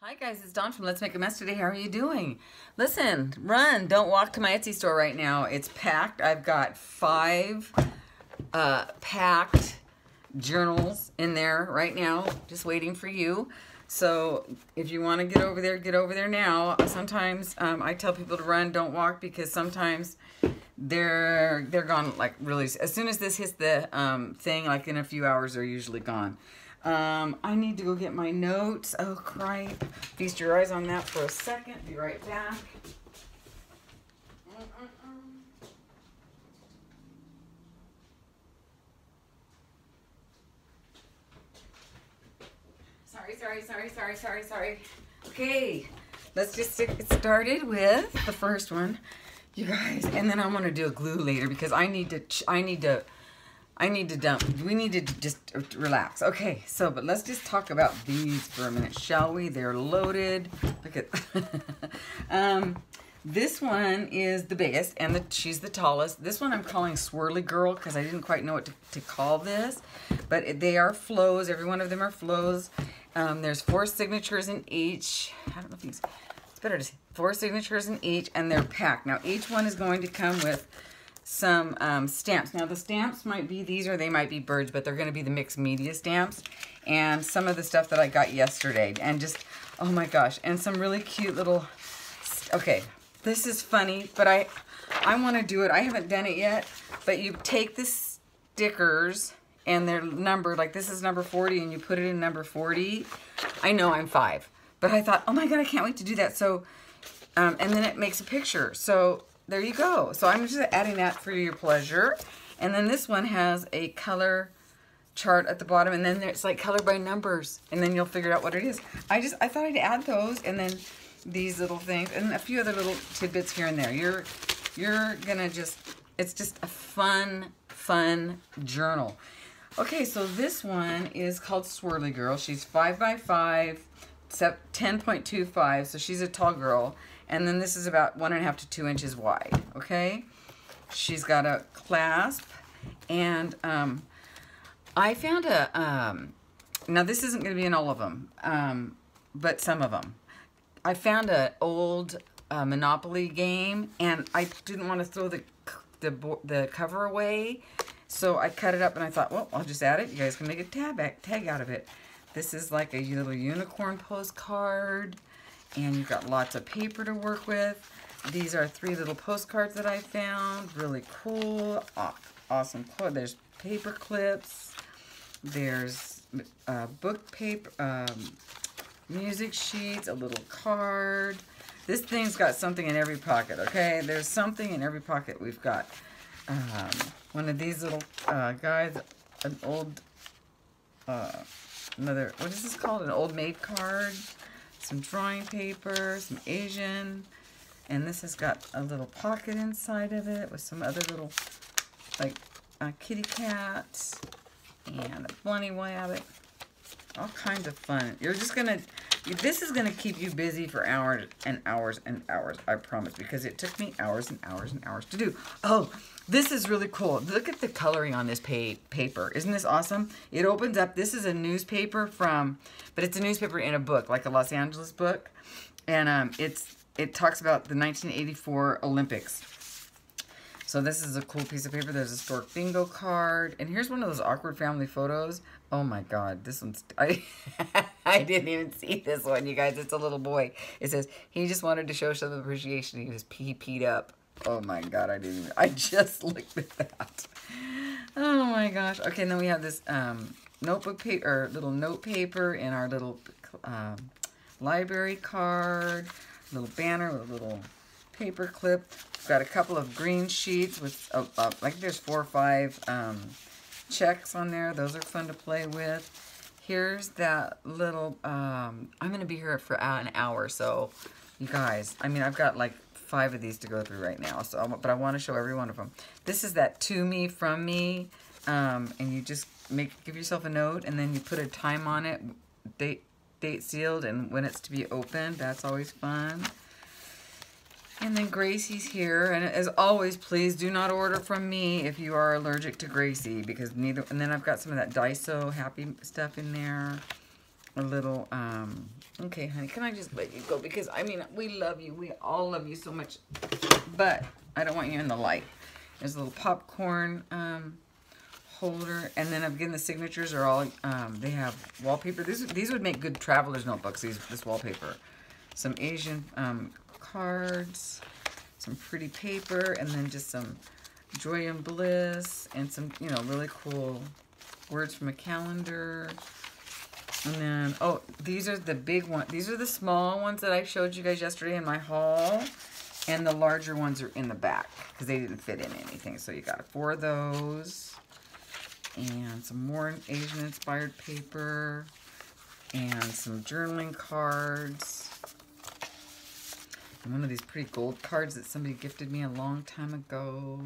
Hi guys, it's Dawn from Let's Make a Mess today. How are you doing? Listen, run, don't walk to my Etsy store right now. It's packed. I've got 5 packed journals in there right now, just waiting for you. So if you want to get over there now. Sometimes I tell people to run, don't walk, because sometimes they're gone like really, as soon as this hits the thing, like in a few hours, they're usually gone. I need to go get my notes. Oh, cripe. Feast your eyes on that for a second. Be right back. Sorry. Okay, let's just get started with the first one, you guys. And then I want to do a glue later because I need to dump. We need to just relax. Okay, so, but let's just talk about these for a minute, shall we? They're loaded. Look at, this one is the biggest, and she's the tallest. This one I'm calling Swirly Girl because I didn't quite know what to call this, but they are flows. Every one of them are flows. There's 4 signatures in each. I don't know if it's better to say 4 signatures in each, and they're packed. Now, each one is going to come with some stamps. Now the stamps might be these, or they might be birds, but they're going to be the mixed media stamps, and some of the stuff that I got yesterday, and just, oh my gosh, and some really cute little, okay, this is funny, but I want to do it. I haven't done it yet, but you take the stickers and they're numbered, like this is number 40, and you put it in number 40. I know I'm 5, but I thought, oh my god, I can't wait to do that. So and then it makes a picture, so there you go. So I'm just adding that for your pleasure. And then this one has a color chart at the bottom, and then it's like color by numbers, and then you'll figure out what it is. I thought I'd add those, and then these little things, and a few other little tidbits here and there. You're gonna just, it's just a fun journal. Okay, so this one is called Swirly Girl. She's 5 by 5, 10.25, so she's a tall girl. And then this is about 1.5 to 2 inches wide, okay? She's got a clasp, and I found now this isn't going to be in all of them, but some of them. I found an old Monopoly game, and I didn't want to throw the cover away, so I cut it up, and I thought, well, I'll just add it. You guys can make a tag out of it. This is like a little unicorn postcard. And you've got lots of paper to work with. These are 3 little postcards that I found. Really cool. Awesome. There's paper clips. There's book paper, music sheets, a little card. This thing's got something in every pocket, okay? There's something in every pocket. We've got one of these little guys, an old, what is this called? An old maid card. Some drawing paper, some Asian, and this has got a little pocket inside of it with some other little, like, kitty cats and a bunny rabbit. All kinds of fun. You're just gonna, this is gonna keep you busy for hours and hours and hours, I promise, because it took me hours and hours and hours to do. Oh, this is really cool. Look at the coloring on this paper. Isn't this awesome? It opens up. This is a newspaper but it's a newspaper in a book, like a Los Angeles book. And it talks about the 1984 Olympics. So this is a cool piece of paper. There's a stork bingo card. And here's one of those awkward family photos. Oh my god, this one's, I didn't even see this one, you guys. It's a little boy. It says, he just wanted to show some appreciation. He was peed up. Oh my god, I just looked at that. Oh my gosh. Okay, and then we have this notebook paper, or little note paper, in our little library card, little banner with a little paper clip. We've got a couple of green sheets with, like there's 4 or 5 checks on there. Those are fun to play with. Here's that little, I'm going to be here for an hour, so you guys, I mean, I've got like 5 of these to go through right now, so but I want to show every one of them. This is that to me, from me, and you just give yourself a note, and then you put a time on it, date sealed, and when it's to be opened. That's always fun. And then Gracie's here, and as always, please do not order from me if you are allergic to Gracie, because neither. And then I've got some of that Daiso Happy stuff in there. a little, okay, honey, can I just let you go? Because, I mean, we love you. We all love you so much. But I don't want you in the light. There's a little popcorn holder. And then, again, the signatures are all, they have wallpaper. These would make good traveler's notebooks, this wallpaper. Some Asian cards, some pretty paper, and then just some joy and bliss, and some, you know, really cool words from a calendar. And then, oh, these are the big ones. These are the small ones that I showed you guys yesterday in my haul. And the larger ones are in the back because they didn't fit in anything. So you got 4 of those. And some more Asian-inspired paper. And some journaling cards. And one of these pretty gold cards that somebody gifted me a long time ago.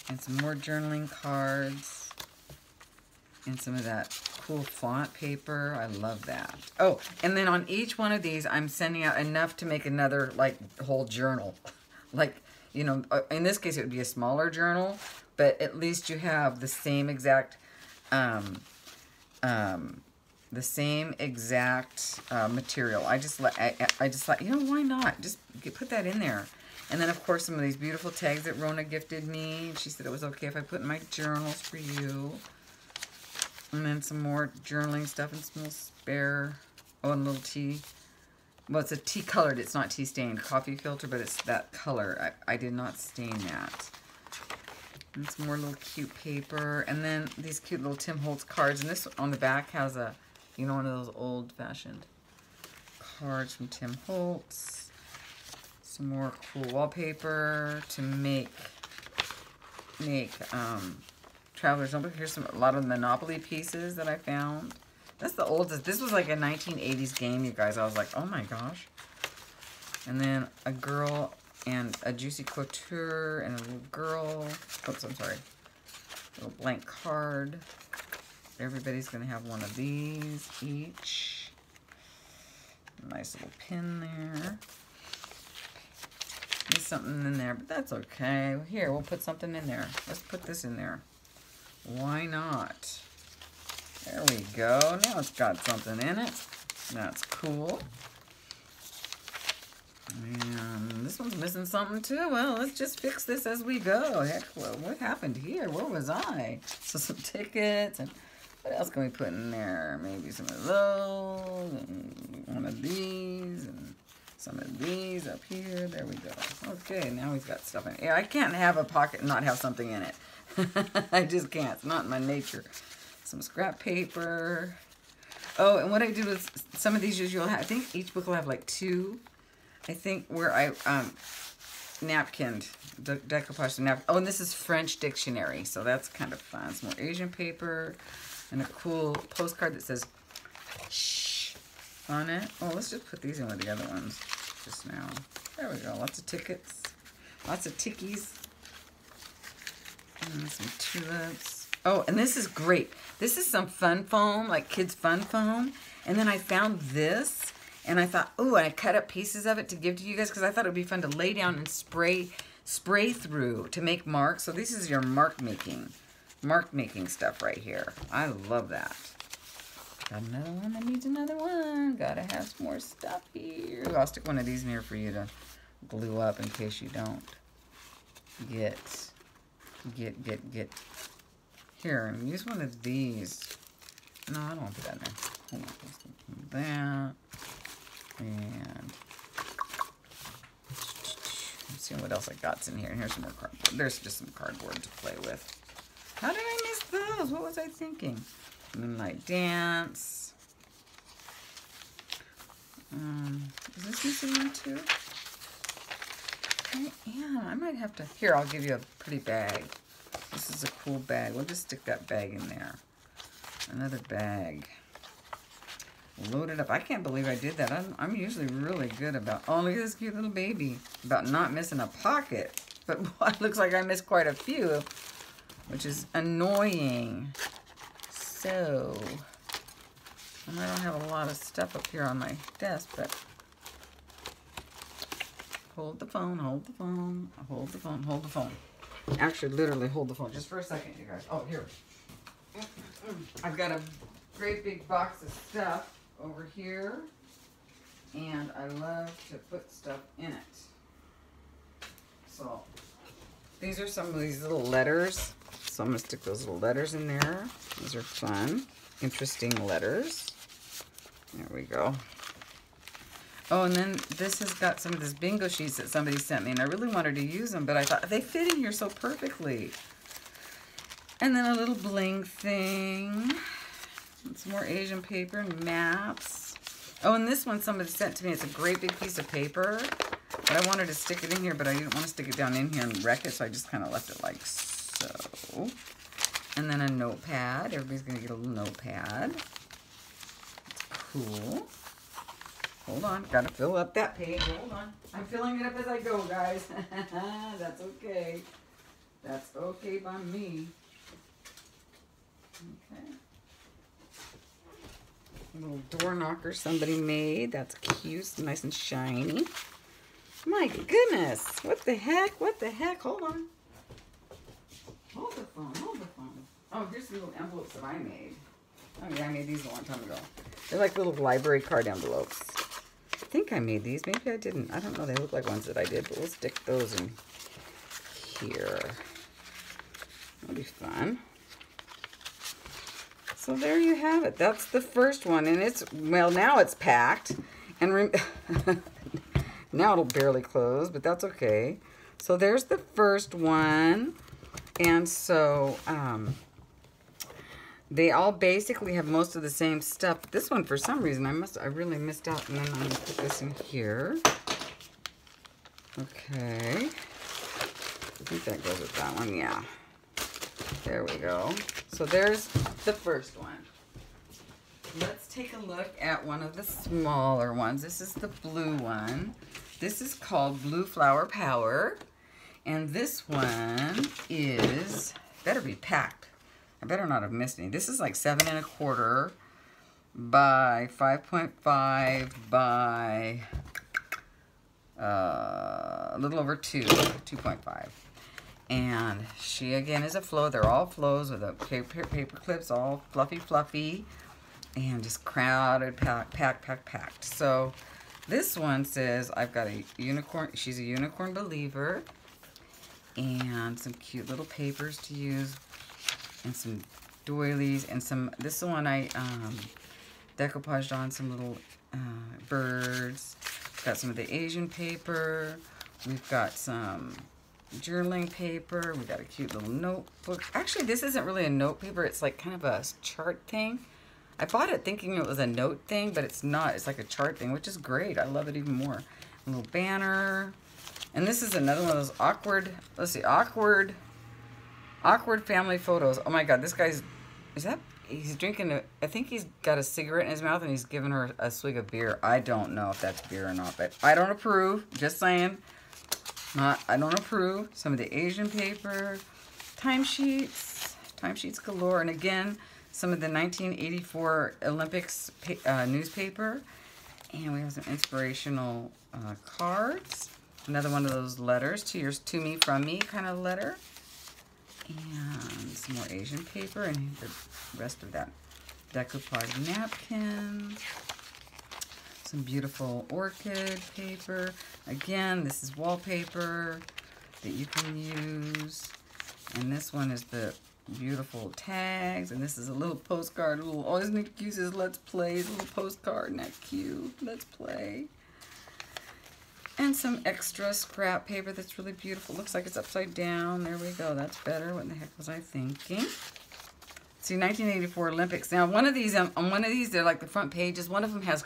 And some more journaling cards. And some of that cool font paper. I love that. Oh, and then on each one of these, I'm sending out enough to make another, like, whole journal. Like, you know, in this case, it would be a smaller journal, but at least you have the same exact, material. I just thought, you know, why not? Just put that in there. And then, of course, some of these beautiful tags that Rona gifted me. She said it was okay if I put in my journals for you. And then some more journaling stuff and some little spare, oh, and a little tea. Well, it's a tea colored, it's not tea stained coffee filter, but it's that color. I did not stain that. And some more little cute paper. And then these cute little Tim Holtz cards. And this on the back has a, you know, one of those old fashioned cards from Tim Holtz. Some more cool wallpaper to make Traveler's Notebook. Here's a lot of Monopoly pieces that I found. That's the oldest. This was like a 1980s game, you guys. I was like, oh my gosh. And then a girl and a Juicy Couture and a little girl. Oops, I'm sorry. A little blank card. Everybody's going to have one of these each. Nice little pin there. There's something in there, but that's okay. Here, we'll put something in there. Let's put this in there. Why not? There we go. Now it's got something in it. That's cool. And this one's missing something too. Well, let's just fix this as we go. Heck, what happened here? Where was I? So some tickets, and what else can we put in there? Maybe some of those, and one of these, and some of these up here. There we go. Okay, now we've got stuff in it. Yeah, I can't have a pocket and not have something in it. I just can't. It's not in my nature. Some scrap paper. Oh, and what I do is some of these usually have, I think each book will have like 2. I think where I napkined, decoupage napkin. Oh, and this is French dictionary, so that's kind of fun. Some more Asian paper and a cool postcard that says shh on it. Oh, let's just put these in with the other ones just now. There we go. Lots of tickets. Lots of tickies. And some tulips. Oh, and this is great. This is some fun foam, like kids' fun foam. And then I found this, and I thought, oh, I cut up pieces of it to give to you guys because I thought it would be fun to lay down and spray through to make marks. So this is your mark making stuff right here. I love that. Got another one that needs another one. Gotta have some more stuff here. I'll stick one of these in here for you to glue up in case you don't get here, and use one of these. No, I don't want to put that in there. Hold on, let's do that. And let's see what else I got in here. And here's some more cardboard. There's just some cardboard to play with. How did I miss those? What was I thinking? Moonlight Dance. Is this missing one too? Yeah, I might have to. Here, I'll give you a pretty bag. This is a cool bag. We'll just stick that bag in there. Another bag. Load it up. I can't believe I did that. I'm usually really good about, oh, look at this cute little baby. About not missing a pocket. But boy, it looks like I missed quite a few, which is annoying. So, and I don't have a lot of stuff up here on my desk, but hold the phone, hold the phone, hold the phone, hold the phone. Actually, literally hold the phone just for a second, you guys. Oh, here. I've got a great big box of stuff. over here. And I love to put stuff in it. So these are some of these little letters. So I'm going to stick those little letters in there. These are fun, interesting letters. There we go. Oh, and then this has got some of this bingo sheets that somebody sent me, and I really wanted to use them, but I thought they fit in here so perfectly. And then a little bling thing. And some more Asian paper and maps. Oh, and this one somebody sent to me. It's a great big piece of paper. But I wanted to stick it in here, but I didn't want to stick it down in here and wreck it, so I just kind of left it like so. And then a notepad. Everybody's going to get a little notepad. It's cool. Hold on. Got to fill up that page. Hold on. I'm filling it up as I go, guys. That's okay. That's okay by me. Okay. A little door knocker somebody made. That's cute. Nice and shiny. My goodness. What the heck? What the heck? Hold on. Hold the phone. Hold the phone. Oh, here's the little envelopes that I made. Oh, yeah, I made these a long time ago. They're like little library card envelopes. I think I made these. Maybe I didn't. I don't know. They look like ones that I did, but we'll stick those in here. That'll be fun. So there you have it. That's the first one. And it's, well, now it's packed. And now it'll barely close, but that's okay. So there's the first one. And so they all basically have most of the same stuff. This one, for some reason, I really missed out. And then I'm going to put this in here. Okay. I think that goes with that one. Yeah. There we go. So there's the first one. Let's take a look at one of the smaller ones. This is the blue one. This is called Blue Flower Power. And this one is, better be packed. I better not have missed any. This is like 7 1/4 by 5.5 by a little over 2.5. And she, again, is a flow. They're all flows with a paper clips, all fluffy. And just crowded, packed. So this one says, I've got a unicorn. She's a unicorn believer. And some cute little papers to use. And some doilies. And some, this is one I decoupaged on some little birds. Got some of the Asian paper. We've got some journaling paper. We got a cute little notebook. Actually, this isn't really a note paper. It's like kind of a chart thing. I bought it thinking it was a note thing, but it's not. It's like a chart thing, which is great. I love it even more. A little banner. And this is another one of those awkward, let's see, awkward family photos. Oh my God, this guy's, he's drinking, I think he's got a cigarette in his mouth and he's giving her a swig of beer. I don't know if that's beer or not, but I don't approve. Just saying. I don't approve. Some of the Asian paper, timesheets galore. And again, some of the 1984 Olympics newspaper. And we have some inspirational cards. Another one of those letters, to me, from me kind of letter. And some more Asian paper and the rest of that decoupage napkin. Some beautiful orchid paper. Again, this is wallpaper that you can use. And this one is the beautiful tags. And this is a little postcard. Oh, isn't it cute? It says, let's play. It's a little postcard. Isn't that cute? Let's play. And some extra scrap paper that's really beautiful. Looks like it's upside down. There we go. That's better. What in the heck was I thinking? See, 1984 Olympics. Now, on one of these, they're like the front pages. One of them has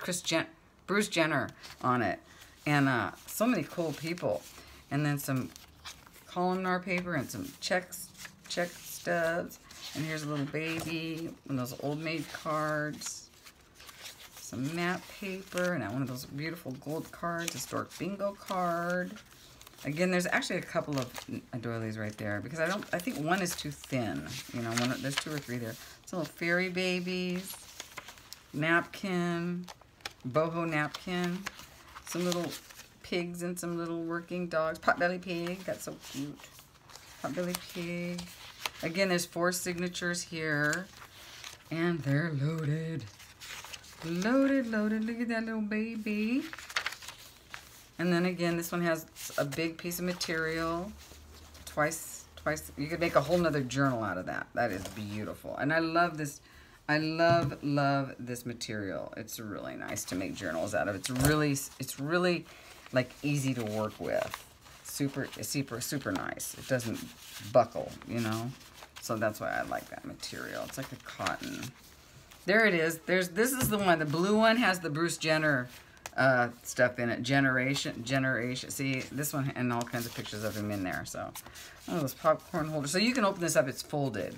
Bruce Jenner on it. And so many cool people. And then some columnar paper and some check stubs. And here's a little baby. One of those Old Maid cards. Some map paper, and one of those beautiful gold cards, historic bingo card. Again, there's actually a couple of doilies right there because I think one is too thin. You know, there's 2 or 3 there. Some little fairy babies, napkin, boho napkin, some little pigs and some little working dogs. Potbelly pig, that's so cute. Potbelly pig. Again, there's 4 signatures here, and they're loaded. Loaded, loaded. Look at that little baby. And then again, this one has a big piece of material. Twice. You could make a whole nother journal out of that. That is beautiful. And I love this. I love this material. It's really nice to make journals out of. It's really like easy to work with. Super nice. It doesn't buckle, you know. So that's why I like that material. It's like a cotton. There it is. This is the one. The blue one has the Bruce Jenner stuff in it. Generation. See, this one and all kinds of pictures of him in there. So, oh, those popcorn holders. So you can open this up. It's folded,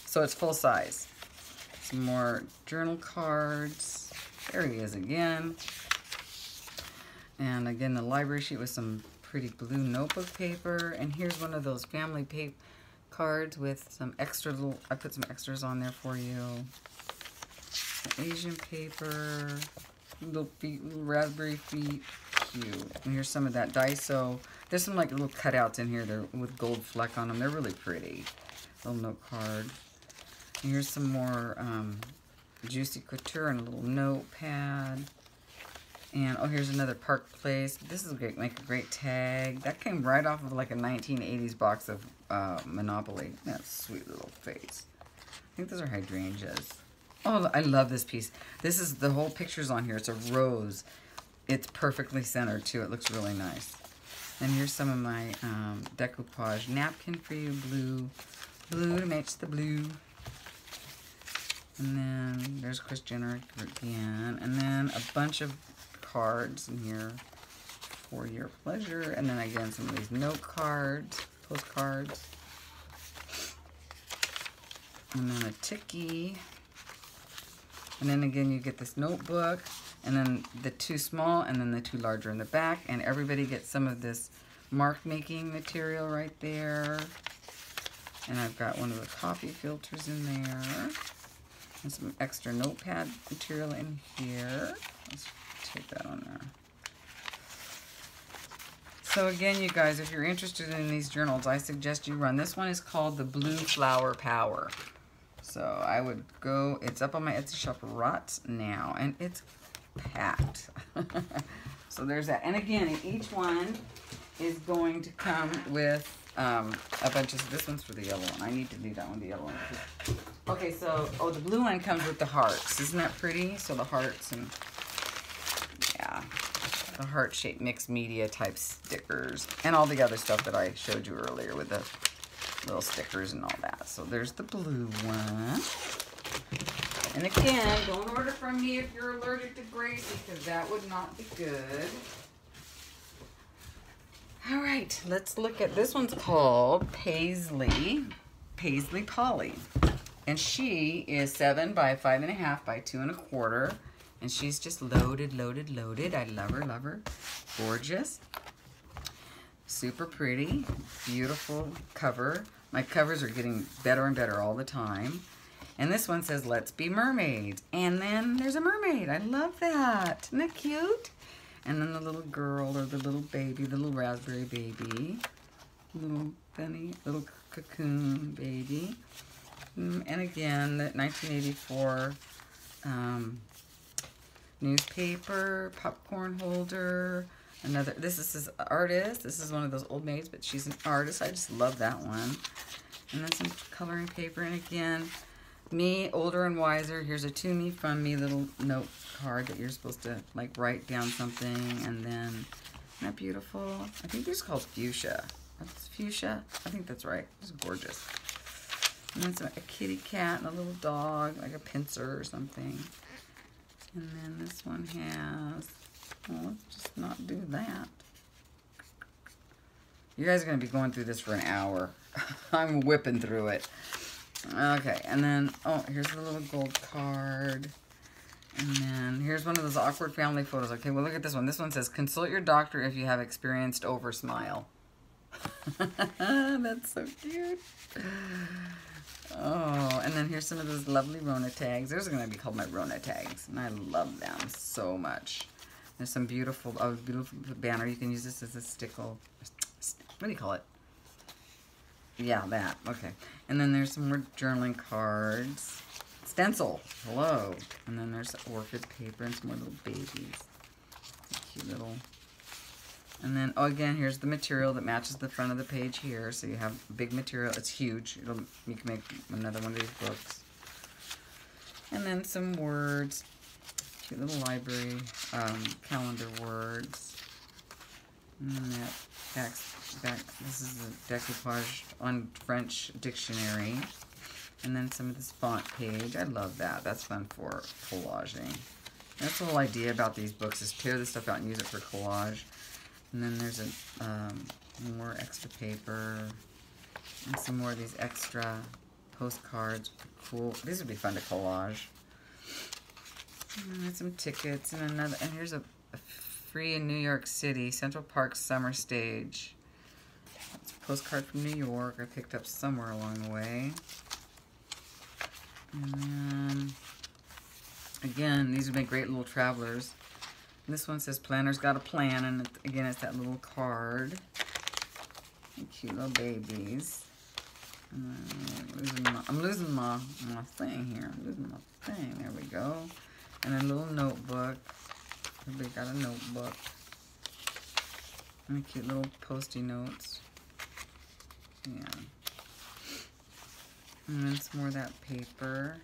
so it's full size. Some more journal cards. There he is again. And again, the library sheet with some pretty blue notebook paper. And here's one of those family cards with some extra little. I put some extras on there for you. Some Asian paper. Little feet, little raspberry feet, cute. And here's some of that Daiso. There's some like little cutouts in here. They're with gold fleck on them. They're really pretty. Little note card. And here's some more Juicy Couture and a little notepad. And oh, here's another Park Place. This is great. Make a great tag. That came right off of like a 1980s box of Monopoly. That sweet little face. I think those are hydrangeas. Oh, I love this piece. This is, the whole picture's on here. It's a rose. It's perfectly centered, too. It looks really nice. And here's some of my decoupage napkin for you. Blue to match the blue. And then there's Kris Jenner again. And then a bunch of cards in here for your pleasure. And then again, some of these note cards, postcards. And then a Tiki. And then again, you get this notebook, and then the two small, and then the two larger in the back. And everybody gets some of this mark making material right there. And I've got one of the coffee filters in there. And some extra notepad material in here. Let's take that on there. So again, you guys, if you're interested in these journals, I suggest you run. This one is called the Blue Flower Power. So I would go, it's up on my Etsy shop right now, and it's packed. So there's that. And again, each one is going to come with a bunch of, this one's for the yellow one. I need to do that one, the yellow one. Okay, so, oh, the blue one comes with the hearts. Isn't that pretty? So the hearts and, yeah, the heart-shaped mixed media type stickers. And all the other stuff that I showed you earlier with the little stickers and all that. So there's the blue one. And again, don't order from me if you're allergic to Gracie, because that would not be good. All right, let's look at, this one's called Paisley Polly. And she is 7 by 5.5 by 2 1/4. And she's just loaded. I love her. Gorgeous. Super pretty, beautiful cover. My covers are getting better and better all the time. And this one says, let's be mermaids. And then there's a mermaid. I love that. Isn't that cute? And then the little girl or the little baby, the little raspberry baby. Little bunny, little cocoon baby. And again, the 1984 newspaper, popcorn holder. Another, this is his artist. This is one of those old maids, but she's an artist. I just love that one. And then some coloring paper. And again, me, older and wiser. Here's a to me, from me little note card that you're supposed to like write down something. And then, isn't that beautiful? I think these are called fuchsia. That's fuchsia? I think that's right. It's gorgeous. And then a kitty cat and a little dog, like a pincer or something. And then this one has, well, let's just not do that. You guys are going to be going through this for an hour. I'm whipping through it. Okay, and then, oh, here's the little gold card. And then here's one of those awkward family photos. Okay, well, look at this one. This one says, consult your doctor if you have experienced over smile. That's so cute. Oh, and then here's some of those lovely Rona tags. Those are going to be called my Rona tags, and I love them so much. There's some beautiful, beautiful banner. You can use this as a stickle. What do you call it? Yeah, that. Okay. And then there's some more journaling cards. stencil. Hello. And then there's orchid paper and some more little babies. Cute little. And then, oh, again, here's the material that matches the front of the page here. So you have big material. It's huge. You can make another one of these books. And then some words. Cute little library calendar words. And that back. This is the decoupage on French dictionary. And then some of this font page. I love that. That's fun for collaging. That's the whole idea about these books, is tear this stuff out and use it for collage. And then there's more extra paper and some more of these extra postcards. Cool. These would be fun to collage. And some tickets and another. And here's a free in New York City, Central Park Summer Stage. It's a postcard from New York I picked up somewhere along the way. And then, again, these would make great little travelers. And this one says Planner's Got a Plan, and again, it's that little card. And cute little babies. I'm losing my thing here. I'm losing my thing. There we go. And a little notebook. Everybody got a notebook. And cute little post-it notes. Yeah. And then some more of that paper.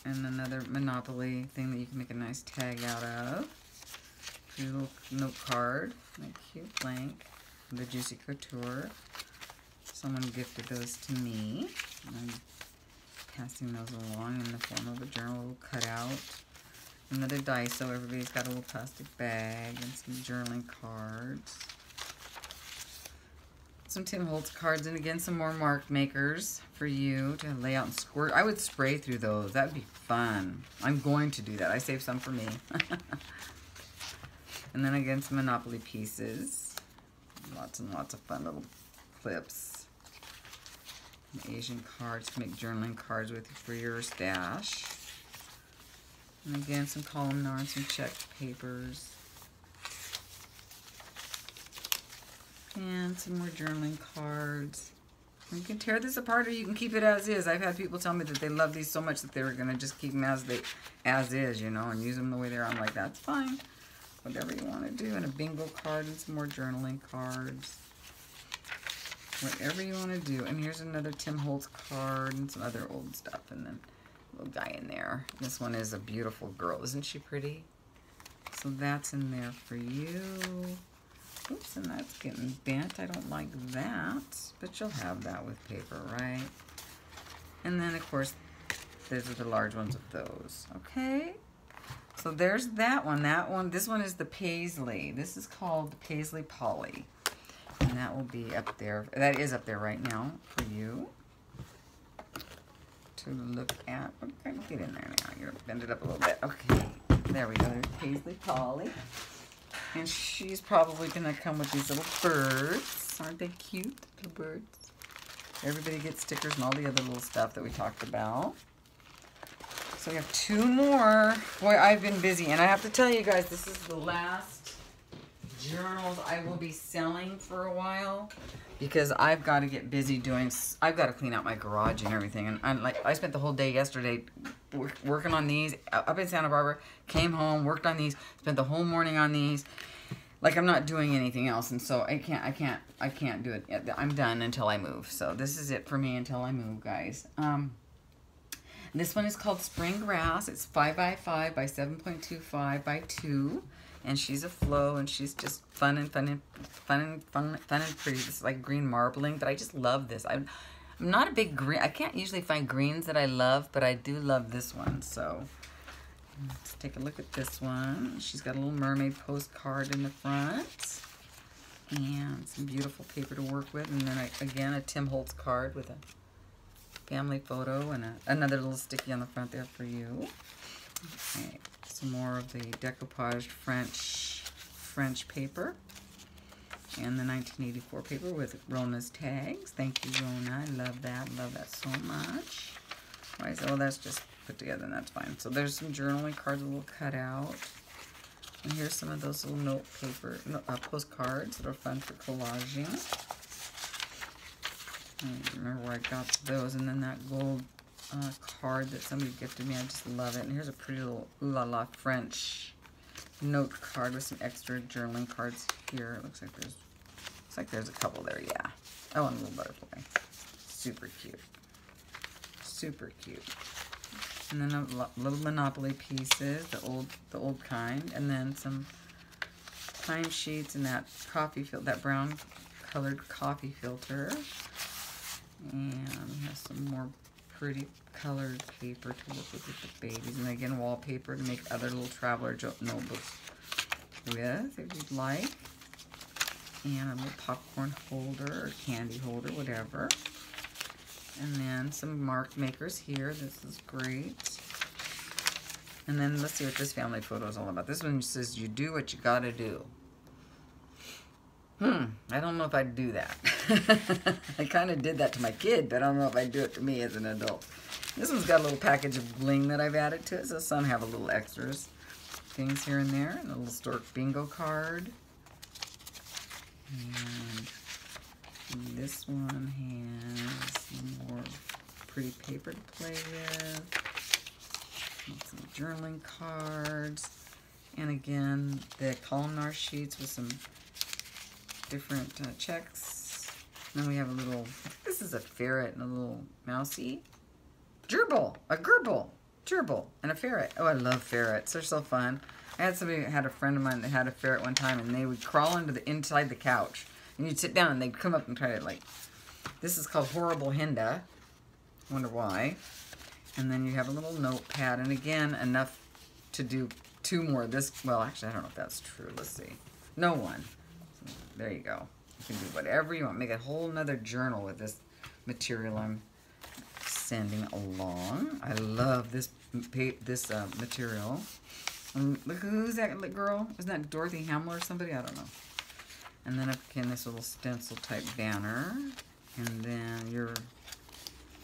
And another Monopoly thing that you can make a nice tag out of. Pretty little note card. And a cute blank. The Juicy Couture. Someone gifted those to me. And I'm passing those along in the form of a journal, a little cutout. Another Daiso. Everybody's got a little plastic bag and some journaling cards. Some Tim Holtz cards, and again, some more mark makers for you to lay out and squirt. I would spray through those. That'd be fun. I'm going to do that. I saved some for me. And then again, some Monopoly pieces. Lots and lots of fun little clips. Some Asian cards to make journaling cards with for your stash. And again, some columnar and some checked papers. And some more journaling cards. You can tear this apart or you can keep it as is. I've had people tell me that they love these so much that they were going to just keep them as is, you know, and use them the way they are. I'm like, that's fine. Whatever you want to do. And a bingo card and some more journaling cards. Whatever you want to do. And here's another Tim Holtz card and some other old stuff. And then a little guy in there. This one is a beautiful girl. Isn't she pretty? So that's in there for you. Oops, and that's getting bent. I don't like that. But you'll have that with paper, right? And then, of course, those are the large ones of those. Okay? So there's that one. That one. This one is the Paisley. This is called the Paisley Polly. And that will be up there. That is up there right now for you to look at. Okay, get in there now. You're bend it up a little bit. Okay. There we go. There's Paisley Polly. And she's probably going to come with these little birds. Aren't they cute, little birds? Everybody gets stickers and all the other little stuff that we talked about. So we have two more. Boy, I've been busy. And I have to tell you guys, this is the last journals I will be selling for a while. Because I've got to get busy doing, I've got to clean out my garage and everything. And I spent the whole day yesterday working on these up in Santa Barbara, came home, worked on these, spent the whole morning on these. Like I'm not doing anything else. And so I can't do it. I'm done until I move. So this is it for me until I move, guys. This one is called Spring Grass. It's 5x5 by 7.25 by 2. And she's a flow, and she's just fun and pretty. This is like green marbling, but I just love this. I'm not a big green. I can't usually find greens that I love, but I do love this one. So let's take a look at this one. She's got a little mermaid postcard in the front, and some beautiful paper to work with. And then again a Tim Holtz card with a family photo and another little sticky on the front there for you. Okay. Some more of the decoupaged French paper and the 1984 paper with Rona's tags. Thank you, Rona. I love that. Love that so much. Why is that's just put together and that's fine. So there's some journaling cards, a little cutout. And here's some of those little note paper, postcards that are fun for collaging. I don't remember where I got those. And then that gold card that somebody gifted me. I just love it. And here's a pretty little Ooh La La French note card with some extra journaling cards here. It looks like there's a couple there, yeah. Oh, and a little butterfly. Super cute. Super cute. And then a little Monopoly pieces, the old kind, and then some timesheets and that that brown colored coffee filter. And we have some more pretty colored paper to work with the babies. And again, wallpaper to make other little traveler notebooks with, if you'd like. And a little popcorn holder or candy holder, whatever. And then some mark makers here. This is great. And then let's see what this family photo is all about. This one says, you do what you gotta do. I don't know if I'd do that. I kind of did that to my kid, but I don't know if I'd do it to me as an adult. This one's got a little package of bling that I've added to it, so some have a little extras things here and there. And a little stork bingo card. And this one has some more pretty paper to play with. And some journaling cards. And again, the columnar sheets with some different checks. And then we have a little, this is a ferret and a little mousey. Gerbil, a gerbil, gerbil, and a ferret. Oh, I love ferrets. They're so fun. I had a friend of mine that had a ferret one time, and they would crawl inside the couch. And you'd sit down, and they'd come up and try to, like, this is called Horrible Hinda. Wonder why. And then you have a little notepad, and again, enough to do 2 more of this. Well, actually, I don't know if that's true. Let's see. No one. So, there you go. You can do whatever you want. Make a whole nother journal with this material I'm sending along. I love this material. Look, who's that girl? Isn't that Dorothy Hamill or somebody? I don't know. And then again, this little stencil type banner. And then your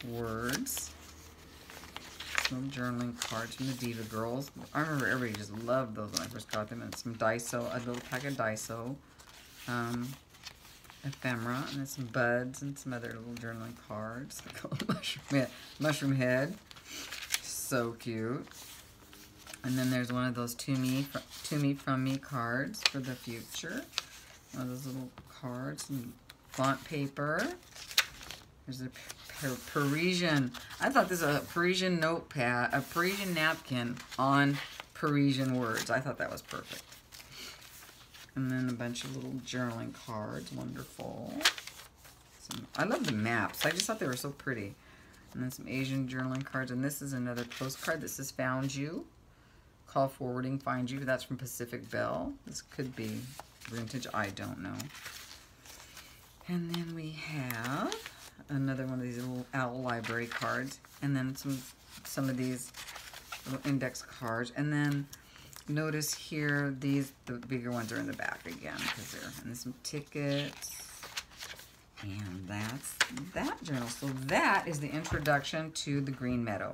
words. Some journaling cards from the Diva Girls. I remember everybody just loved those when I first got them. And some Daiso, a little pack of Daiso ephemera. And then some buds and some other little journaling cards. Mushroom head. So cute. And then there's one of those to me from me cards for the future. One of those little cards and font paper. There's a Parisian. I thought this was a Parisian notepad, a Parisian napkin on Parisian words. I thought that was perfect. And then a bunch of little journaling cards. Wonderful. I love the maps. I just thought they were so pretty. And then some Asian journaling cards. And this is another postcard that says Found You. Call forwarding, find you. That's from Pacific Bell. This could be vintage. I don't know. And then we have another one of these little owl library cards. And then some of these little index cards. And then notice here, the bigger ones are in the back again. And then some tickets. And that's that journal. So that is the introduction to the Green Meadow.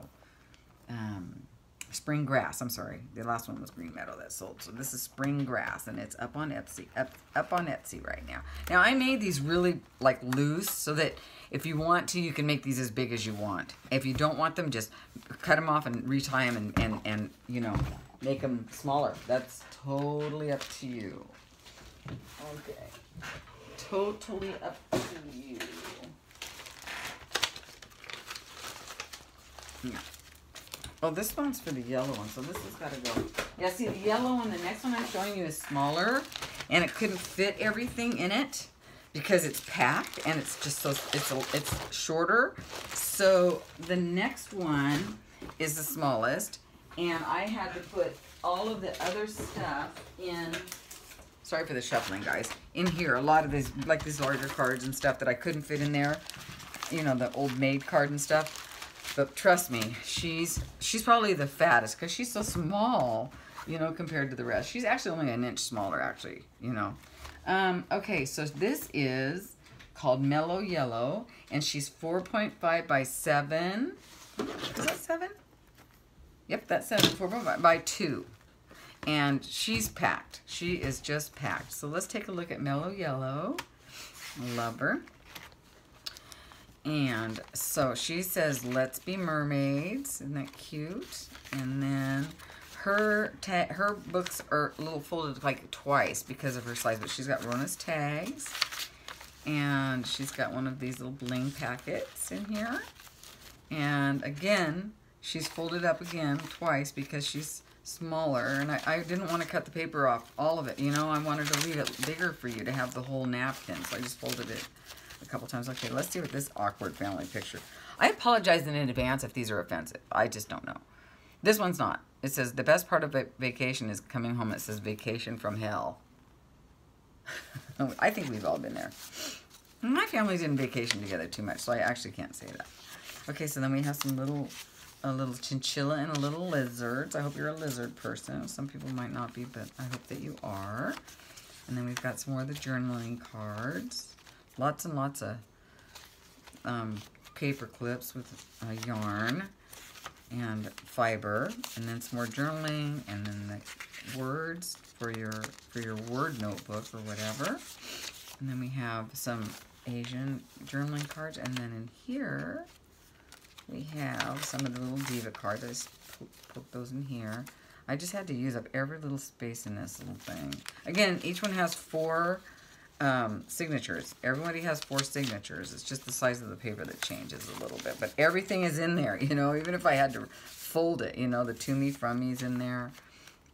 Spring Grass, I'm sorry. The last one was Green Meadow that sold. So this is Spring Grass, and it's up on Etsy, up on Etsy right now. Now, I made these really, like, loose so that if you want to, you can make these as big as you want. If you don't want them, just cut them off and retie them and you know, make them smaller. That's totally up to you. Okay. Totally up to you. Yeah. Oh, this one's for the yellow one, so this has got to go. Yeah, see, the yellow one, the next one I'm showing you is smaller, and it couldn't fit everything in it because it's packed, and it's just so, it's shorter. So the next one is the smallest, and I had to put all of the other stuff in, sorry for the shuffling, guys, in here. A lot of these, like these larger cards and stuff that I couldn't fit in there, you know, the old maid card and stuff. But trust me, she's probably the fattest because she's so small, you know, compared to the rest. She's actually only an inch smaller, actually, you know. Okay, so this is called Mellow Yellow, and she's 4.5 by 7. Is that 7? Yep, that's 7. 4.5 by 2. And she's packed. She is just packed. So let's take a look at Mellow Yellow. Love her. And so she says, let's be mermaids. Isn't that cute? And then her books are a little folded like twice because of her size, but she's got Rona's tags. And she's got one of these little bling packets in here. And again, she's folded up again twice because she's smaller. And I didn't want to cut the paper off, all of it. You know, I wanted to leave it bigger for you to have the whole napkin. So I just folded it a couple times. Okay, let's see what this awkward family picture. I apologize in advance if these are offensive. I just don't know. This one's not. It says, the best part of vacation is coming home. It says, vacation from hell. I think we've all been there. My family didn't vacation together too much, so I actually can't say that. Okay, so then we have some a little chinchilla and a little lizards. I hope you're a lizard person. Some people might not be, but I hope that you are. And then we've got some more of the journaling cards. Lots and lots of paper clips with yarn and fiber, and then some more journaling, and then the words for your word notebook or whatever. And then we have some Asian journaling cards, and then in here we have some of the little diva cards. I just put those in here. I just had to use up every little space in this little thing. Again, each one has 4 signatures. Everybody has 4 signatures. It's just the size of the paper that changes a little bit. But everything is in there, you know, even if I had to fold it, you know, the To Me From Me's in there.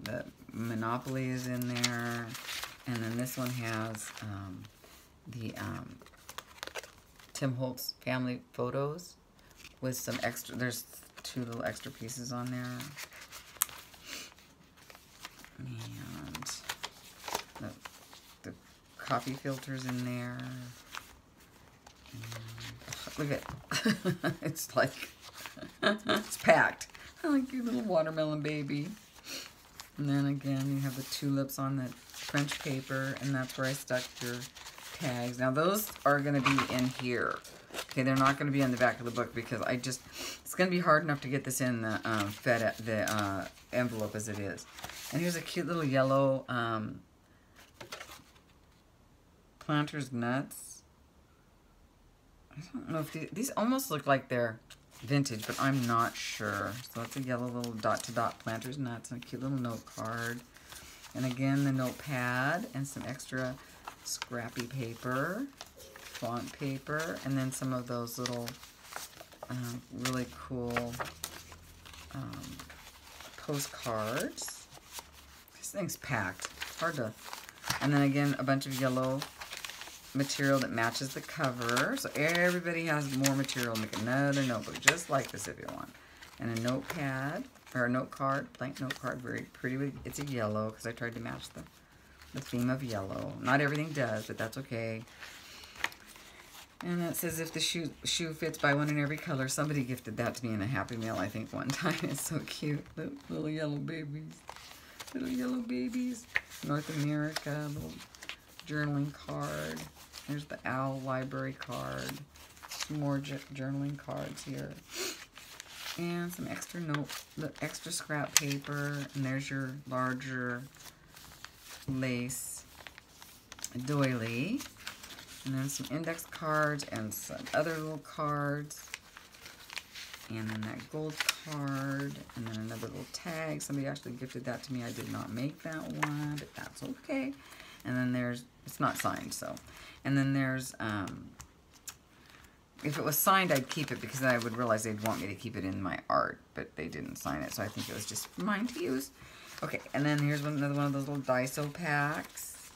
The Monopoly is in there. And then this one has the Tim Holtz family photos with some extra, there's 2 little extra pieces on there. And the coffee filters in there. And, look at it's like, it's packed. I like your little watermelon baby. And then again, you have the tulips on the French paper, and that's where I stuck your tags. Now those are going to be in here. Okay, they're not going to be on the back of the book because it's going to be hard enough to get this in the envelope as it is. And here's a cute little yellow Planters nuts. I don't know if these almost look like they're vintage, but I'm not sure. So that's a yellow little dot-to-dot Planters nuts and a cute little note card. And again, the notepad and some extra scrappy paper, font paper, and then some of those little really cool postcards. This thing's packed. Hard to... And then again, a bunch of yellow material that matches the cover. So everybody has more material. Make another notebook just like this if you want. And a notepad, or a note card, blank note card, very pretty. It's a yellow because I tried to match the theme of yellow. Not everything does, but that's okay. And it says if the shoe fits, buy one in every color. Somebody gifted that to me in a Happy Meal, I think, one time. It's so cute. Little yellow babies. Little yellow babies. North America, little journaling card. There's the OWL library card. Some more journaling cards here. And some extra extra scrap paper. And there's your larger lace doily. And then some index cards and some other little cards. And then that gold card. And then another little tag. Somebody actually gifted that to me. I did not make that one, but that's okay. And then there's, it's not signed, so. And then there's, if it was signed, I'd keep it because then I would realize they'd want me to keep it in my art, but they didn't sign it, so I think it was just mine to use. Okay, and then here's another one of those little Daiso packs.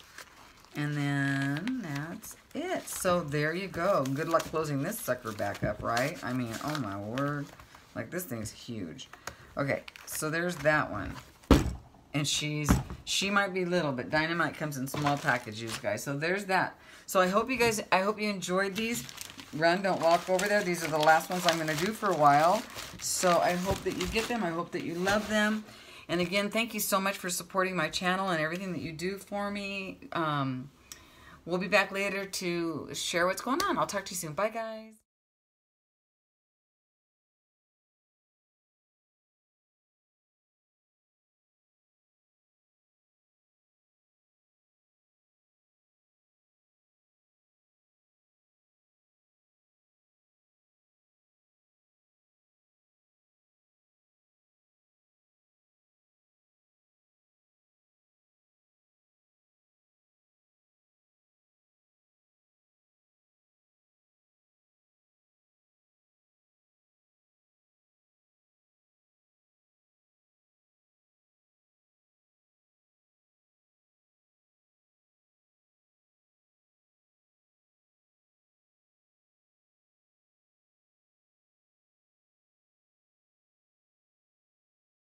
And then that's it. So there you go. Good luck closing this sucker back up, right? I mean, oh my word. Like, this thing's huge. Okay, so there's that one. And she might be little, but Dynamite comes in small packages, guys. So there's that. So I hope you enjoyed these. Run, don't walk over there. These are the last ones I'm going to do for a while. So I hope that you get them. I hope that you love them. And again, thank you so much for supporting my channel and everything that you do for me. We'll be back later to share what's going on. I'll talk to you soon. Bye, guys.